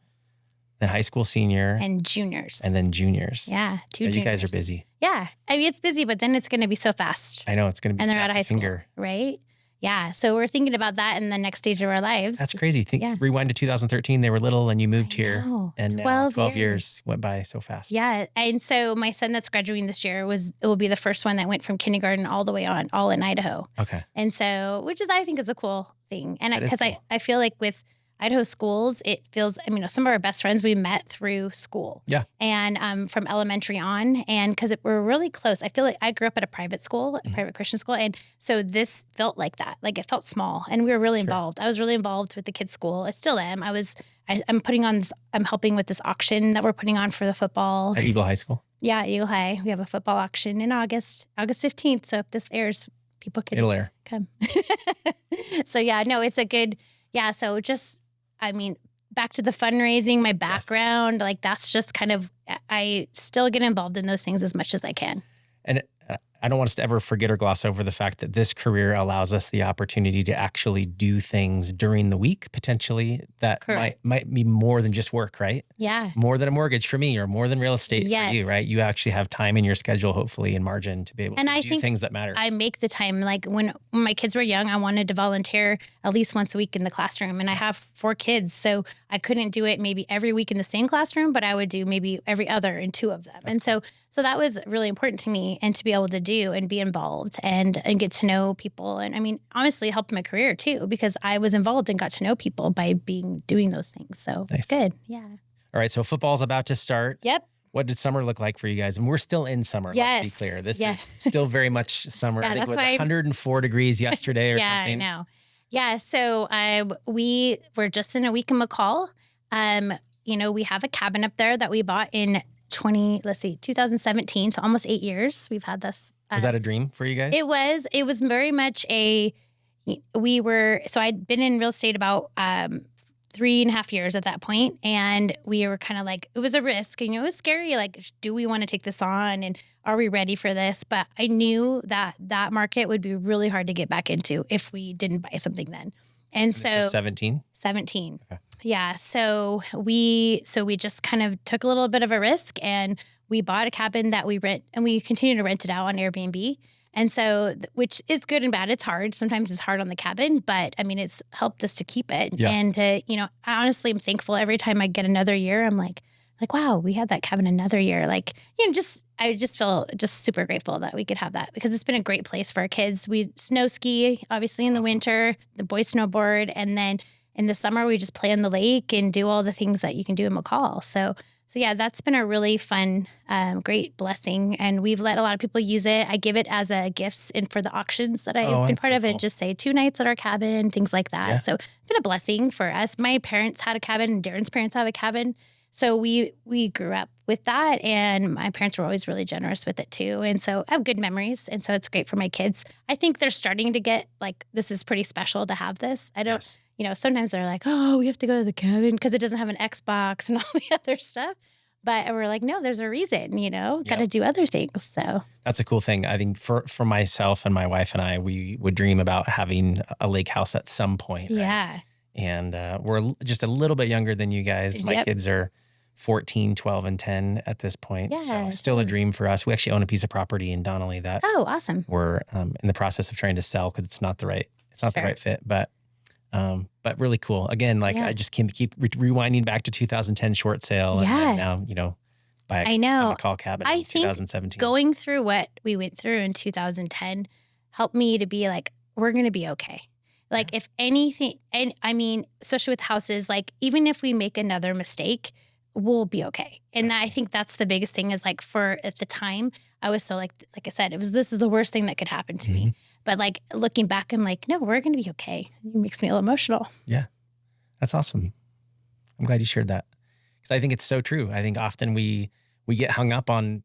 Then high school senior. And juniors. And then juniors. Yeah. You guys are busy. Yeah. I mean, it's busy, but then it's going to be so fast. I know. It's going to be and they're out of high school, right? Yeah. So we're thinking about that in the next stage of our lives. That's crazy. Rewind to 2013. They were little and you moved here. And now 12 years went by so fast. Yeah. And so my son that's graduating this year will be the first one that went from kindergarten all the way on, all in Idaho. Okay. And so, I think is a cool thing. And because I feel like with Idaho schools, it feels, some of our best friends we met through school. Yeah. And from elementary on. And because we're really close. I feel like I grew up at a private school, a private Christian school. And so this felt like that. Like it felt small. And we were really involved. I was really involved with the kids' school. I still am. I'm helping with this auction that we're putting on for the football. At Eagle High School? Yeah, Eagle High. We have a football auction in August 15th. So if this airs, people can come. So it's a good, so just, back to the fundraising, my background, like that's just kind of, I still get involved in those things as much as I can. And I don't want us to ever forget or gloss over the fact that this career allows us the opportunity to actually do things during the week, potentially, that might be more than just work, right? Yeah. More than a mortgage for me or more than real estate for you, right? You actually have time in your schedule, hopefully, and margin to be able to do things that matter. I make the time. Like when my kids were young, I wanted to volunteer at least once a week in the classroom. And I have 4 kids, so I couldn't do it maybe every week in the same classroom, but I would do maybe every other in 2 of them. So that was really important to me and to be able to do. do and be involved and get to know people. And I mean, honestly, it helped my career too, because I was involved and got to know people by doing those things. So Nice. it's good. Yeah. All right. So football's about to start. Yep. What did summer look like for you guys? And we're still in summer, Yes. let's be clear. This is still very much summer. Yeah, I think it was that's why 104 degrees yesterday or yeah, something. I know. Yeah. So we were just in a week in McCall. We have a cabin up there that we bought in 2017. So almost 8 years. We've had this. Was that a dream for you guys? It was very much so I'd been in real estate about 3.5 years at that point. And we were kind of like, it was a risk, and it was scary. Like, do we want to take this on? And are we ready for this? But I knew that market would be really hard to get back into if we didn't buy something then. And so 17? 17. Okay. Yeah. So we just kind of took a little bit of a risk, and we bought a cabin that we rent, and we continue to rent it out on Airbnb. And so, which is good and bad. It's hard. Sometimes it's hard on the cabin, but I mean, it's helped us to keep it. Yeah. And, I honestly am thankful every time I get another year. I'm like, wow, we had that cabin another year. Like, I just feel just super grateful that we could have that, because it's been a great place for our kids. We snow ski, obviously in the winter, the boys snowboard. And then in the summer, we just play on the lake and do all the things that you can do in McCall. So yeah, that's been a really fun, great blessing. And we've let a lot of people use it. I give it as a gifts and for the auctions that I've been part of. It just say 2 nights at our cabin, things like that. Yeah. So it's been a blessing for us. My parents had a cabin, and Darren's parents have a cabin. So we grew up with that, and my parents were always really generous with it too. And so I have good memories. And so it's great for my kids. I think they're starting to get like, this is pretty special to have this. I don't, sometimes they're like, oh, we have to go to the cabin because it doesn't have an Xbox and all the other stuff. But we're like, no, there's a reason, got to do other things. So that's a cool thing. I think for myself and my wife and I, we would dream about having a lake house at some point. Right? Yeah. And we're just a little bit younger than you guys. My kids are 14, 12, and 10 at this point. Yeah, so still a dream for us. We actually own a piece of property in Donnelly that awesome. We're in the process of trying to sell because it's not the right fit, but really cool. Again, I just keep rewinding back to 2010 short sale. And then now, buy a McCall cabin in 2017. Going through what we went through in 2010 helped me to be like, we're going to be okay. Like if anything, and I mean, especially with houses, like even if we make another mistake, we'll be okay. And I think that's the biggest thing is like at the time I was so like I said, this is the worst thing that could happen to me. But like looking back, I'm like, no, we're going to be okay. It makes me a little emotional. Yeah. That's awesome. I'm glad you shared that. Because I think it's so true. I think often we get hung up on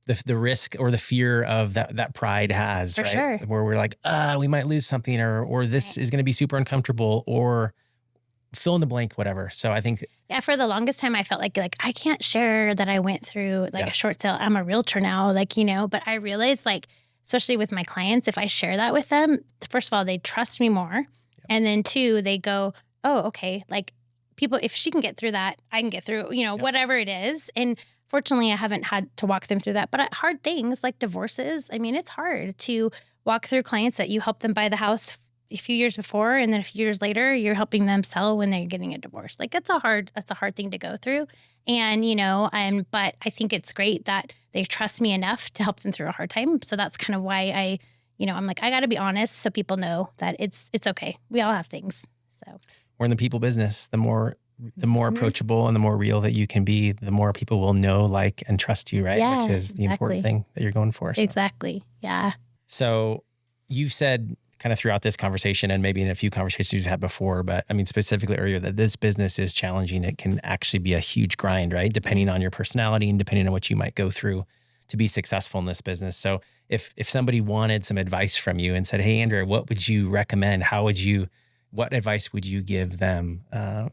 the risk or the fear of that pride has, For right? sure. Where we're like, we might lose something or this is going to be super uncomfortable or fill in the blank, whatever. So I think. Yeah. For the longest time, I felt like I can't share that I went through a short sale. I'm a realtor now, but I realized especially with my clients, if I share that with them, first of all, they trust me more. Yep. And then 2, they go, oh, okay. Like people, if she can get through that, I can get through, whatever it is. And fortunately, I haven't had to walk them through that. But hard things like divorces, I mean, it's hard to walk through clients that you help them buy the house a few years before, and then a few years later, you're helping them sell when they're getting a divorce. Like that's a hard thing to go through. And, but I think it's great that they trust me enough to help them through a hard time. So that's kind of why I'm like, I got to be honest so people know that it's okay. We all have things. So we're in the people business. The more approachable and the more real that you can be, the more people will know, like, and trust you, right? Yeah, which is the important thing that you're going for. So. Exactly. Yeah. So you've said kind of throughout this conversation and maybe in a few conversations you've had before, but I mean, specifically earlier that this business is challenging. It can actually be a huge grind, right? Depending on your personality and depending on what you might go through to be successful in this business. So if somebody wanted some advice from you and said, hey, Andrea, what would you recommend? What advice would you give them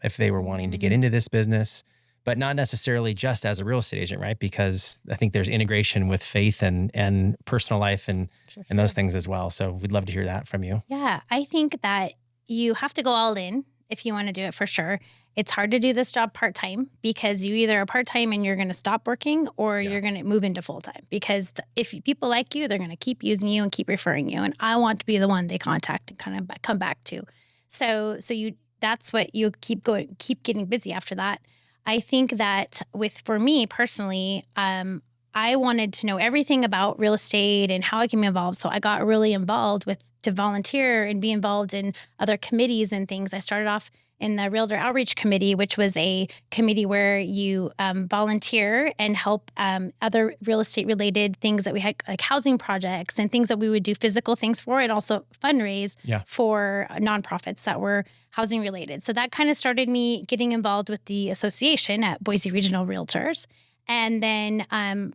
if they were wanting to get into this business, but not necessarily just as a real estate agent, right? Because I think there's integration with faith and personal life and those things as well. So we'd love to hear that from you. Yeah, I think that you have to go all in if you want to do it for sure. It's hard to do this job part-time because you either are part-time and you're going to stop working or you're going to move into full-time, because if people like you, they're going to keep using you and keep referring you. And I want to be the one they contact and kind of come back to. So that's what you keep getting busy after that. I think that for me personally, I wanted to know everything about real estate and how I can be involved. So I got really involved to volunteer and be involved in other committees and things. I started off in the Realtor Outreach Committee, which was a committee where you volunteer and help other real estate related things that we had, like housing projects and things that we would do physical things for, and also fundraise for nonprofits that were housing related. So that kind of started me getting involved with the association at Boise Regional Realtors. And then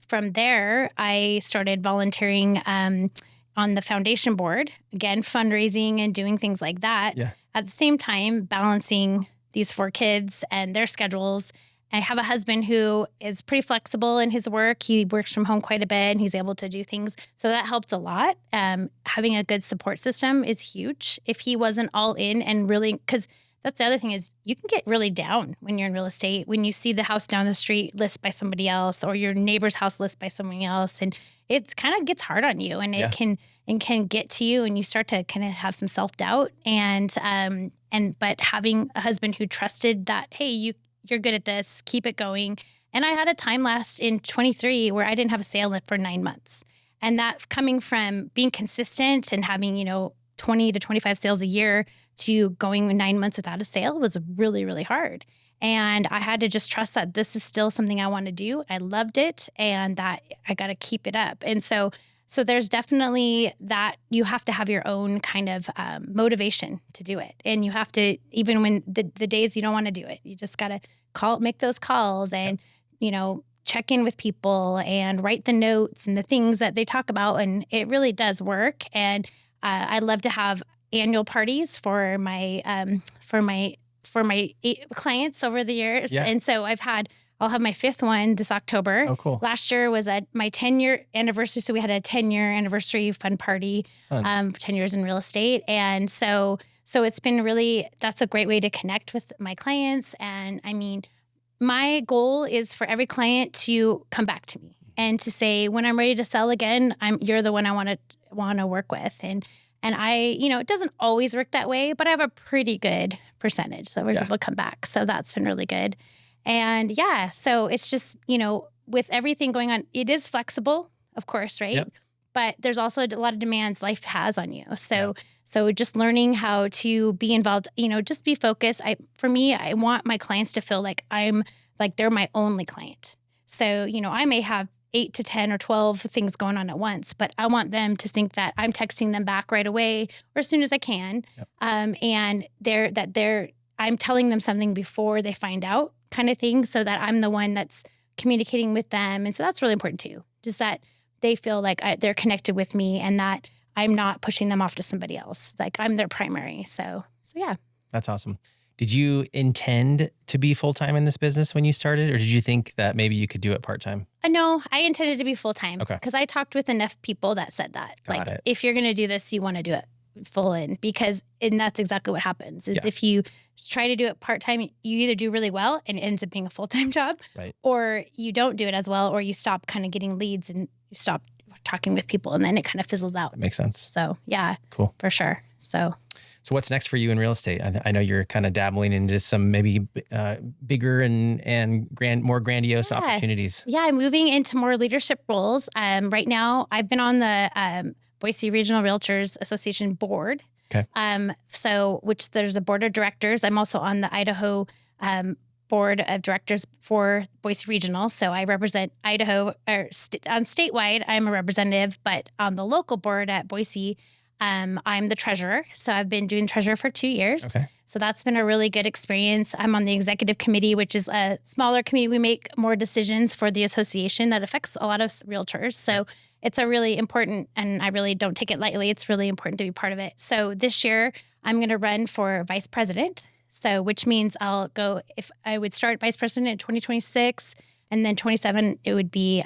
from there, I started volunteering on the foundation board, again, fundraising and doing things like that. Yeah. At the same time, balancing these 4 kids and their schedules. I have a husband who is pretty flexible in his work. He works from home quite a bit and he's able to do things. So that helped a lot. Having a good support system is huge. If he wasn't all in and really, because that's the other thing is you can get really down when you're in real estate, when you see the house down the street listed by somebody else or your neighbor's house listed by someone else. And it's kind of gets hard on you and it can get to you and you start to kind of have some self-doubt but having a husband who trusted that, hey, you're good at this, keep it going. And I had a time last in 23 where I didn't have a sale for 9 months. And that coming from being consistent and having, 20 to 25 sales a year to going 9 months without a sale was really, really hard. And I had to just trust that this is still something I want to do. I loved it and that I got to keep it up. And so there's definitely that you have to have your own kind of motivation to do it. And you have to, even when the days you don't want to do it, you just got to make those calls and, check in with people and write the notes and the things that they talk about. And it really does work. And I love to have annual parties for my 8 clients over the years. Yeah. And so I'll have my 5th one this October. Oh, cool. Last year was my 10-year anniversary. So we had a 10-year anniversary fun party, 10 years in real estate. And so it's been that's a great way to connect with my clients. And I mean, my goal is for every client to come back to me and to say, when I'm ready to sell again, you're the one I want to work with. And I, it doesn't always work that way, but I have a pretty good percentage. So we're able to come back. So that's been really good. And so it's just, with everything going on, it is flexible, of course, right? Yep. But there's also a lot of demands life has on you. So just learning how to be involved, just be focused. For me, I want my clients to feel like they're my only client. So, I may have 8 to 10 or 12 things going on at once, but I want them to think that I'm texting them back right away or as soon as I can. Yep. And I'm telling them something before they find out kind of thing, so that I'm the one that's communicating with them. And so that's really important too, just that they feel like they're connected with me and that I'm not pushing them off to somebody else. Like I'm their primary. So yeah. That's awesome. Did you intend to be full-time in this business when you started, or did you think that maybe you could do it part-time? No, I intended to be full-time. Okay. Because I talked with enough people that said that. Got it. If you're going to do this, you want to do it full in, and that's exactly what happens. Is if you try to do it part-time, you either do really well and it ends up being a full-time job, right? Or you don't do it as well, or you stop kind of getting leads and you stop talking with people and then it kind of fizzles out. That makes sense. So yeah, cool. For sure. So what's next for you in real estate? I know you're kind of dabbling into some maybe bigger and more grandiose opportunities. Yeah, I'm moving into more leadership roles. Right now, I've been on the Boise Regional Realtors Association board. Okay. Which there's a board of directors. I'm also on the Idaho board of directors for Boise Regional. So I represent Idaho, on statewide, I'm a representative, but on the local board at Boise, I'm the treasurer. So I've been doing treasurer for 2 years. Okay. So that's been a really good experience. I'm on the executive committee, which is a smaller committee. We make more decisions for the association that affects a lot of realtors. So it's a really important, and I really don't take it lightly. It's really important to be part of it. So this year I'm going to run for vice president. So which means I'll go, if I would start vice president in 2026 and then 27, it would be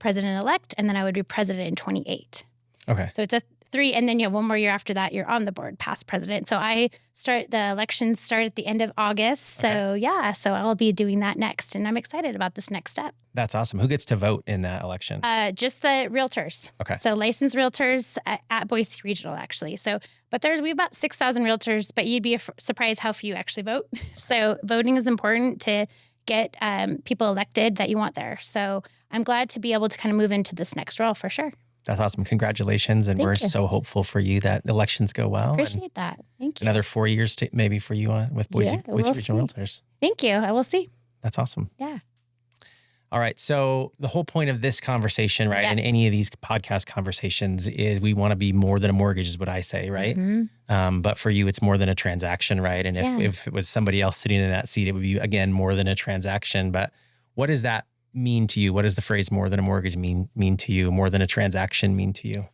president-elect. And then I would be president in 28. Okay. So it's a 3, and then you have 1 more year after that, you're on the board, past president. So the elections start at the end of August. So so I'll be doing that next. And I'm excited about this next step. That's awesome. Who gets to vote in that election? Just the realtors. Okay. So licensed realtors at Boise Regional, actually. So, but we have about 6,000 realtors, but you'd be surprised how few actually vote. So voting is important to get people elected that you want there. So I'm glad to be able to kind of move into this next role for sure. That's awesome. Congratulations. And we're so hopeful for you that elections go well. Appreciate that. Thank you. Another 4 years maybe for you with Boise Regional Realtors. Thank you. I will see. That's awesome. Yeah. All right. So the whole point of this conversation, right, and any of these podcast conversations is we want to be more than a mortgage is what I say, right? But for you, it's more than a transaction, right? And if it was somebody else sitting in that seat, it would be, again, more than a transaction. But what does that mean to you? What does the phrase more than a mortgage mean to you? More than a transaction mean to you?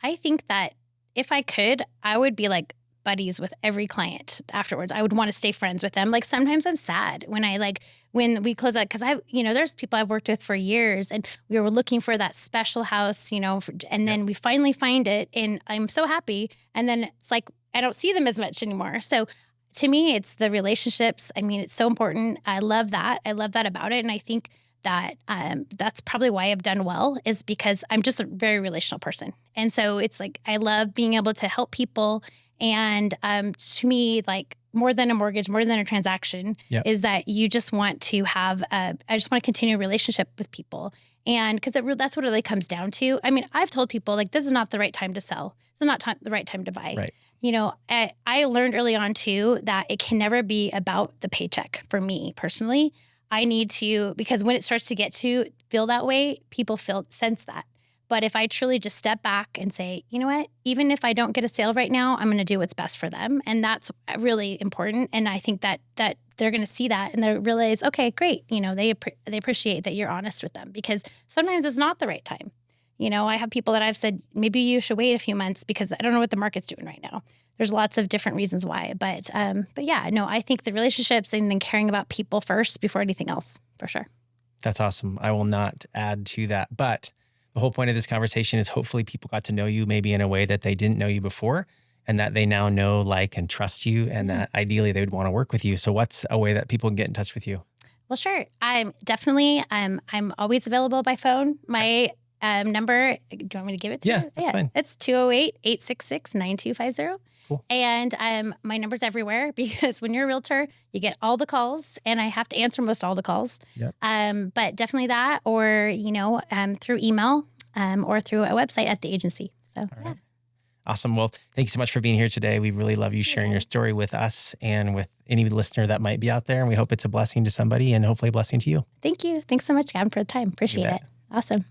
I think that if I could, I would be like buddies with every client afterwards. I would want to stay friends with them. Like sometimes I'm sad when we close out, because there's people I've worked with for years and we were looking for that special house, and then we finally find it and I'm so happy. And then it's like, I don't see them as much anymore. So to me, it's the relationships. I mean, it's so important. I love that. I love that about it. And I think that that's probably why I've done well, is because I'm just a very relational person. And so it's like, I love being able to help people. And to me, like more than a mortgage, more than a transaction is that you just want to have, I just want to continue a relationship with people. And because that's what it really comes down to. I mean, I've told people like, this is not the right time to sell. This is not the right time to buy. Right. I learned early on too, that it can never be about the paycheck for me personally. I need to, because when it starts to feel that way, people sense that. But if I truly just step back and say, you know what, even if I don't get a sale right now, I'm going to do what's best for them. And that's really important. And I think that they're going to see that and they realize, okay, great. They appreciate that you're honest with them, because sometimes it's not the right time. I have people that I've said, maybe you should wait a few months because I don't know what the market's doing right now. There's lots of different reasons why, but yeah, no, I think the relationships and then caring about people first before anything else, for sure. That's awesome. I will not add to that, but the whole point of this conversation is hopefully people got to know you maybe in a way that they didn't know you before, and that they now know, like, and trust you, and that ideally they would want to work with you. So what's a way that people can get in touch with you? Well, sure. I'm always available by phone. My number, do you want me to give it to you? That's fine. It's 208-866-9250. Cool. And my number's everywhere, because when you're a realtor, you get all the calls and I have to answer most all the calls. Yep. But definitely that, or, through email or through a website at the agency. So, right. Awesome. Well, thank you so much for being here today. We really love you sharing your story with us and with any listener that might be out there. And we hope it's a blessing to somebody and hopefully a blessing to you. Thank you. Thanks so much, Gavin, for the time. Appreciate it. Awesome.